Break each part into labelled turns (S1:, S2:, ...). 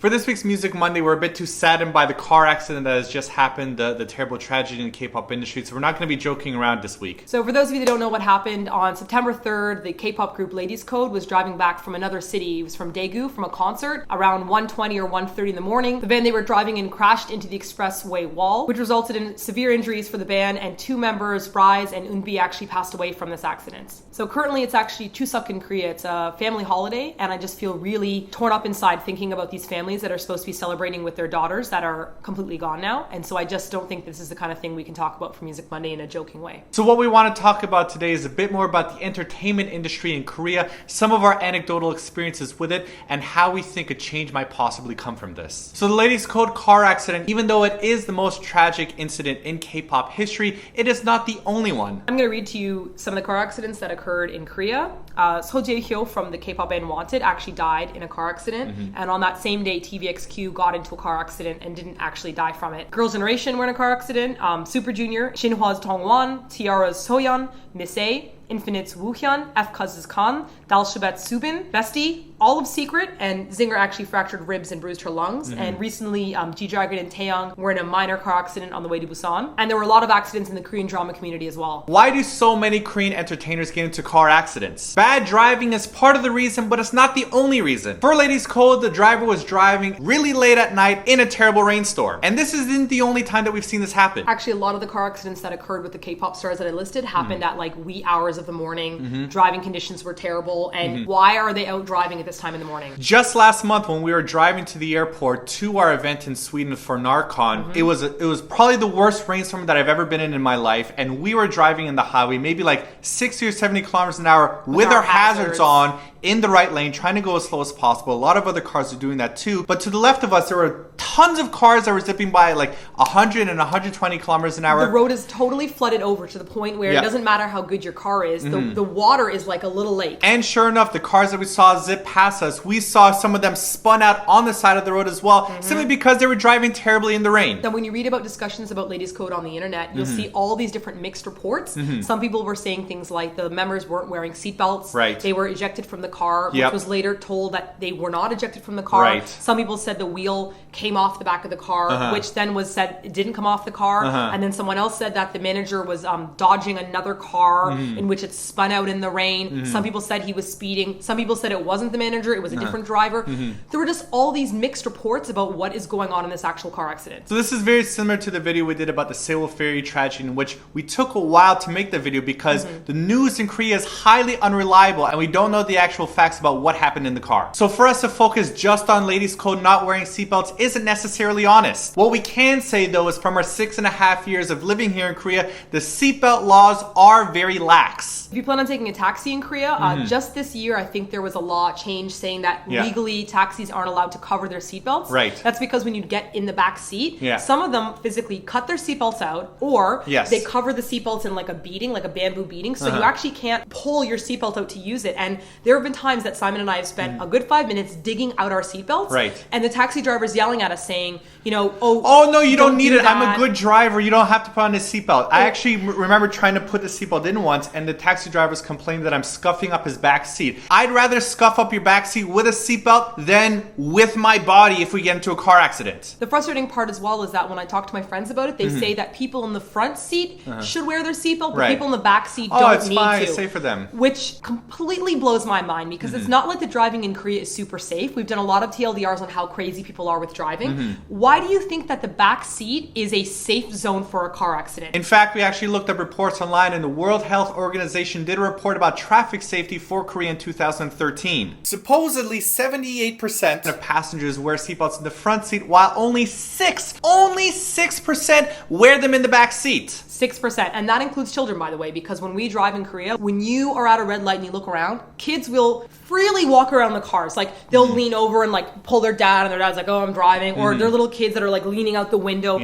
S1: For this week's Music Monday, we're a bit too saddened by the car accident that has just happened, the terrible tragedy in the K-pop industry, so we're not going to be joking around this week.
S2: So for those of you that don't know what happened, on September 3rd, the K-pop group Ladies Code was driving back from another city. It was from Daegu, from a concert, around 1:20 or 1:30 in the morning. The van they were driving in crashed into the expressway wall, which resulted in severe injuries for the band, and two members, Rise and EunB, actually passed away from this accident. So currently it's actually Chuseok in Korea. It's a family holiday, and I just feel really torn up inside thinking about these families that are supposed to be celebrating with their daughters that are completely gone now. And so I just don't think this is the kind of thing we can talk about for Music Monday in a joking way.
S1: So what we want to talk about today is a bit more about the entertainment industry in Korea, some of our anecdotal experiences with it, and how we think a change might possibly come from this. So the Ladies Code car accident, even though it is the most tragic incident in K-pop history, it is not the only one.
S2: I'm going to read to you some of the car accidents that occurred in Korea. Seo Jae-hyo from the K-pop band Wanted actually died in a car accident. And on that same day, TVXQ got into a car accident and didn't actually die from it. Girls' Generation were in a car accident. Super Junior, Shinhwa's Dongwon, Tiara's Soyeon, Miss A, Infinite's Woohyun, F-Cuz's Khan, Dalshabet's Subin, Bestie, all of Secret, and Zinger actually fractured ribs and bruised her lungs. And recently, G-Dragon and Taeyong were in a minor car accident on the way to Busan. And there were a lot of accidents in the Korean drama community as well.
S1: Why do so many Korean entertainers get into car accidents? Bad driving is part of the reason, but it's not the only reason. For Ladies Code, the driver was driving really late at night in a terrible rainstorm. And this isn't the only time that we've seen this happen.
S2: Actually, a lot of the car accidents that occurred with the K-pop stars that I listed happened at like wee hours of the morning. Driving conditions were terrible. And why are they out driving at this time in the morning?
S1: Just last month when we were driving to the airport to our event in Sweden for Narcon, it was probably the worst rainstorm that I've ever been in my life, and we were driving in the highway maybe like 60 or 70 kilometers an hour with our hazards on in the right lane, trying to go as slow as possible. A lot of other cars are doing that too, but to the left of us there were tons of cars that were zipping by at like 100 and 120 kilometers an hour.
S2: The road is totally flooded over to the point where it doesn't matter how good your car is, the water is like a little lake.
S1: And sure enough, the cars that we saw zip past us, we saw some of them spun out on the side of the road as well, simply because they were driving terribly in the rain.
S2: Now when you read about discussions about Ladies Code on the internet, you'll see all these different mixed reports. Some people were saying things like the members weren't wearing seatbelts, they were ejected from the car, which was later told that they were not ejected from the car. Some people said the wheel came off the back of the car, which then was said it didn't come off the car. And then someone else said that the manager was dodging another car in which it spun out in the rain. Some people said he was speeding. Some people said it wasn't the manager, it was a different driver. There were just all these mixed reports about what is going on in this actual car accident.
S1: So this is very similar to the video we did about the Seoul ferry tragedy, in which we took a while to make the video because the news in Korea is highly unreliable and we don't know the actual facts about what happened in the car. So for us to focus just on Ladies Code not wearing seatbelts isn't necessarily honest. What we can say though is from our 6.5 years of living here in Korea, the seatbelt laws are very lax.
S2: If you plan on taking a taxi in Korea, just this year I think there was a law change saying that legally taxis aren't allowed to cover their seatbelts. That's because when you get in the back seat, some of them physically cut their seatbelts out, or they cover the seatbelts in like a beading, like a bamboo beading, so you actually can't pull your seatbelt out to use it. And there have been times that Simon and I have spent a good 5 minutes digging out our seatbelts, and the taxi driver's yelling at us saying, you know, oh no, you don't need it. I'm a good driver. You don't have to put on a seatbelt. I actually remember trying to put the seatbelt in once, and the taxi driver's complained that I'm scuffing up his back seat. I'd rather scuff up your back seat with a seatbelt than with my body if we get into a car accident. The frustrating part as well is that when I talk to my friends about it, they say that people in the front seat should wear their seatbelt, but people in the back seat don't need to. Oh, it's fine.
S1: It's safe for them.
S2: Which completely blows my mind because it's not like the driving in Korea is super safe. We've done a lot of TLDRs on how crazy people are with driving. Why do you think that the back seat is a safe zone for a car accident?
S1: In fact, we actually looked up reports online, and the World Health Organization did a report about traffic safety for Korea in 2013. Supposedly 78% of passengers wear seatbelts in the front seat, while only 6% wear them in the back seat.
S2: 6%. And that includes children, by the way, because when we drive in Korea, when you are at a red light and you look around, kids will freely walk around the cars. Like they'll lean over and like pull their dad, and their dad's like, oh, I'm driving. Or they're little kids that are like leaning out the window.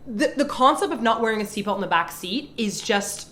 S2: The concept of not wearing a seatbelt in the back seat is just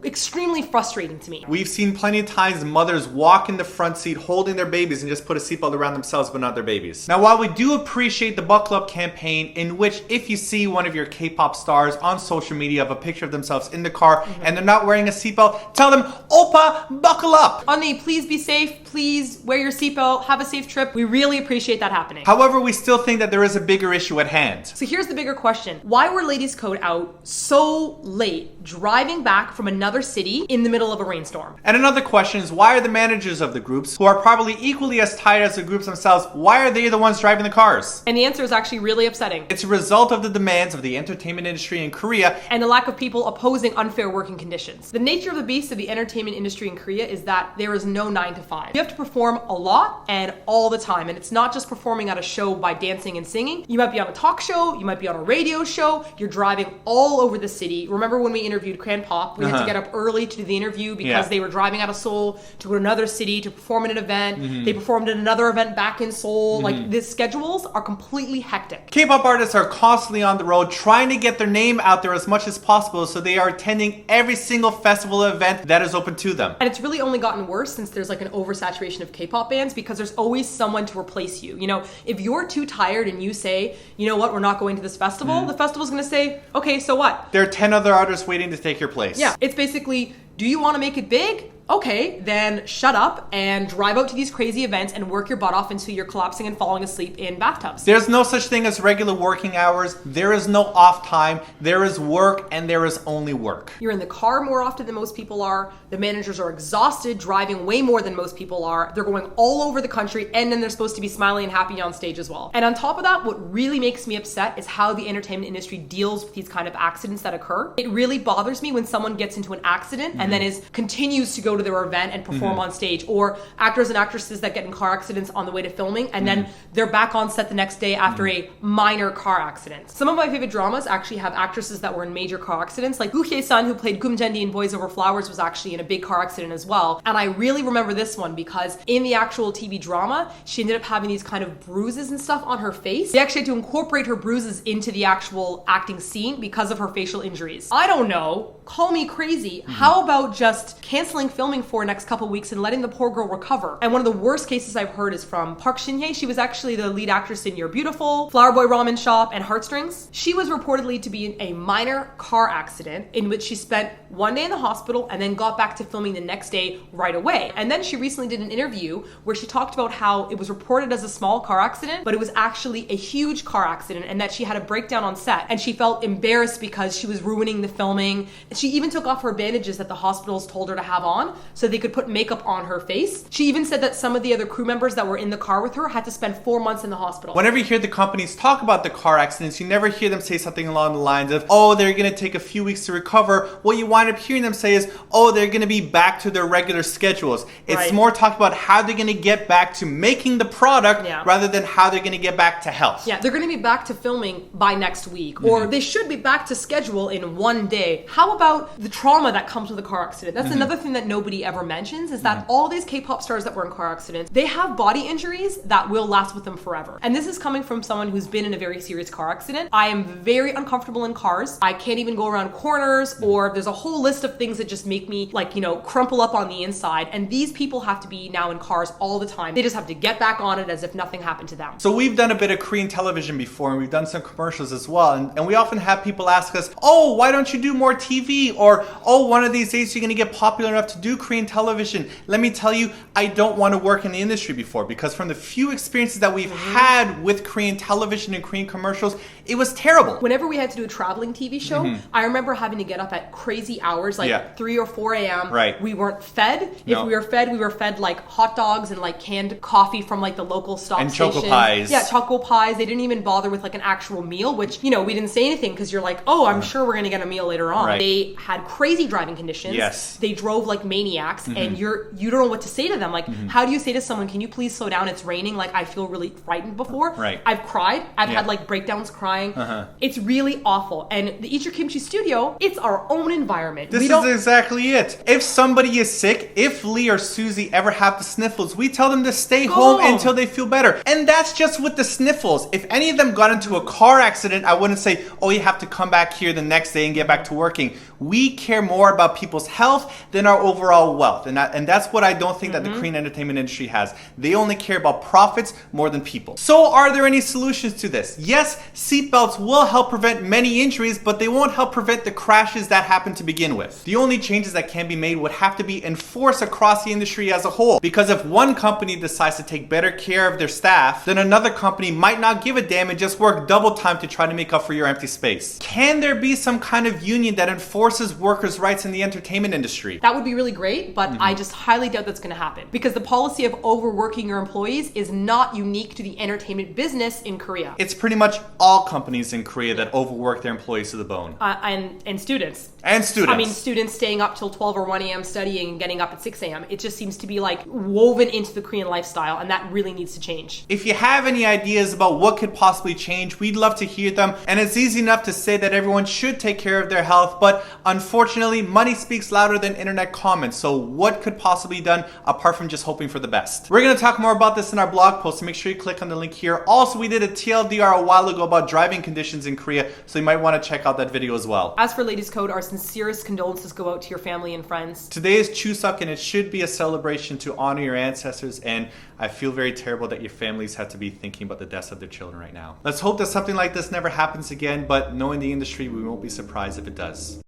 S2: extremely frustrating to me.
S1: We've seen plenty of times mothers walk in the front seat holding their babies and just put a seatbelt around themselves but not their babies. Now, while we do appreciate the Buckle Up campaign, in which if you see one of your K-pop stars on social media of a picture of themselves in the car and they're not wearing a seatbelt, tell them, Oppa, buckle up!
S2: Honey, please be safe. Please wear your seatbelt. Have a safe trip. We really appreciate that happening.
S1: However, we still think that there is a bigger issue at hand.
S2: So here's the bigger question. Why were Ladies Code out so late, driving back from another city in the middle of a rainstorm?
S1: And another question is, why are the managers of the groups, who are probably equally as tired as the groups themselves, why are they the ones driving the cars?
S2: And the answer is actually really upsetting.
S1: It's a result of the demands of the entertainment industry in Korea
S2: and the lack of people opposing unfair working conditions. The nature of the beast of the entertainment industry in Korea is that there is no 9 to 5. You have to perform a lot and all the time. And it's not just performing at a show by dancing and singing. You might be on a talk show, you might be on a radio show, you're driving all over the city. Remember when we interviewed Kpop, we had to get up early to do the interview because they were driving out of Seoul to go to another city to perform at an event. They performed at another event back in Seoul. Like, the schedules are completely hectic.
S1: K-pop artists are constantly on the road trying to get their name out there as much as possible, so they are attending every single festival event that is open to them.
S2: And it's really only gotten worse since there's like an oversaturation of K-pop bands, because there's always someone to replace you. You know, if you're too tired and you say, you know what, we're not going to this festival, the festival's gonna say, okay, so what?
S1: There are 10 other artists waiting to take your place.
S2: Yeah, it's basically, do you want to make it big? Okay, then shut up and drive out to these crazy events and work your butt off until you're collapsing and falling asleep in bathtubs.
S1: There's no such thing as regular working hours. There is no off time. There is work, and there is only work.
S2: You're in the car more often than most people are. The managers are exhausted, driving way more than most people are. They're going all over the country, and then they're supposed to be smiling and happy on stage as well. And on top of that, what really makes me upset is how the entertainment industry deals with these kind of accidents that occur. It really bothers me when someone gets into an accident and then continues to go to their event and perform on stage, or actors and actresses that get in car accidents on the way to filming and then they're back on set the next day after a minor car accident. Some of my favorite dramas actually have actresses that were in major car accidents, like Woo Hye-sun, who played Kum Jendi in Boys Over Flowers, was actually in a big car accident as well. And I really remember this one because in the actual TV drama, she ended up having these kind of bruises and stuff on her face. They actually had to incorporate her bruises into the actual acting scene because of her facial injuries. I don't know, call me crazy. How about just canceling filming for next couple weeks and letting the poor girl recover? And one of the worst cases I've heard is from Park Shin-hye. She was actually the lead actress in You're Beautiful, Flower Boy Ramen Shop, and Heartstrings. She was reportedly to be in a minor car accident in which she spent one day in the hospital and then got back to filming the next day right away. And then she recently did an interview where she talked about how it was reported as a small car accident, but it was actually a huge car accident, and that she had a breakdown on set and she felt embarrassed because she was ruining the filming. She even took off her bandages that the hospitals told her to have on so they could put makeup on her face. She even said that some of the other crew members that were in the car with her had to spend 4 months in the hospital.
S1: Whenever you hear the companies talk about the car accidents, you never hear them say something along the lines of, oh, they're going to take a few weeks to recover. What you wind up hearing them say is, oh, they're going to be back to their regular schedules. It's more talking about how they're going to get back to making the product rather than how they're going to get back to health.
S2: Yeah, they're going to be back to filming by next week, or they should be back to schedule in one day. How about the trauma that comes with a car accident? That's another thing that nobody ever mentions, is that all these K-pop stars that were in car accidents, they have body injuries that will last with them forever. And this is coming from someone who's been in a very serious car accident. I am very uncomfortable in cars. I can't even go around corners, or there's a whole list of things that just make me, like, you know, crumple up on the inside. And these people have to be now in cars all the time. They just have to get back on it as if nothing happened to them.
S1: So we've done a bit of Korean television before, and we've done some commercials as well. And we often have people ask us, oh, why don't you do more TV? Or, oh, one of these days you're going to get popular enough to do Korean television. Let me tell you, I don't want to work in the industry before, because from the few experiences that we've had with Korean television and Korean commercials, it was terrible.
S2: Whenever we had to do a traveling TV show, I remember having to get up at crazy hours, like 3 or 4 a.m.
S1: Right.
S2: We weren't fed. If we were fed like hot dogs and like canned coffee from like the local stop station.
S1: And choco pies.
S2: Yeah, choco pies. They didn't even bother with like an actual meal, which, you know, we didn't say anything because you're like, oh, I'm sure we're going to get a meal later on.
S1: Right.
S2: They had crazy driving conditions.
S1: Yes.
S2: They drove like maniacs, and you don't know what to say to them. Like, how do you say to someone, can you please slow down? It's raining. Like, I feel really frightened before.
S1: Right.
S2: I've cried. I've had like breakdowns crying. It's really awful. And the Eat Your Kimchi studio, it's our own environment.
S1: This is exactly it. If somebody is sick, if Lee or Susie ever have the sniffles, we tell them to stay home until they feel better. And that's just with the sniffles. If any of them got into a car accident, I wouldn't say, oh, you have to come back here the next day and get back to working. We care more about people's health than our overall wealth. And that's what I don't think that the Korean entertainment industry has. They only care about profits more than people. So are there any solutions to this? Yes, seatbelts will help prevent many injuries, but they won't help prevent the crashes that happen to begin with. The only changes that can be made would have to be enforced across the industry as a whole. Because if one company decides to take better care of their staff, then another company might not give a damn and just work double time to try to make up for your empty space. Can there be some kind of union that enforces workers' rights in the entertainment industry?
S2: That would be really great, but I just highly doubt that's going to happen. Because the policy of overworking your employees is not unique to the entertainment business in Korea.
S1: It's pretty much all companies in Korea that overwork their employees to the bone.
S2: And students.
S1: And students.
S2: I mean, students staying up till 12 or 1 a.m. studying and getting up at 6 a.m. It just seems to be like woven into the Korean lifestyle, and that really needs to change.
S1: If you have any ideas about what could possibly change, we'd love to hear them. And it's easy enough to say that everyone should take care of their health, but unfortunately, money speaks louder than internet comments. So what could possibly be done apart from just hoping for the best? We're going to talk more about this in our blog post, so make sure you click on the link here. Also, we did a TLDR a while ago about driving conditions in Korea, so you might want to check out that video as well.
S2: As for Ladies Code, our sincerest condolences go out to your family and friends.
S1: Today is Chuseok, and it should be a celebration to honor your ancestors, and I feel very terrible that your families have to be thinking about the deaths of their children right now. Let's hope that something like this never happens again, but knowing the industry, we won't be surprised if it does.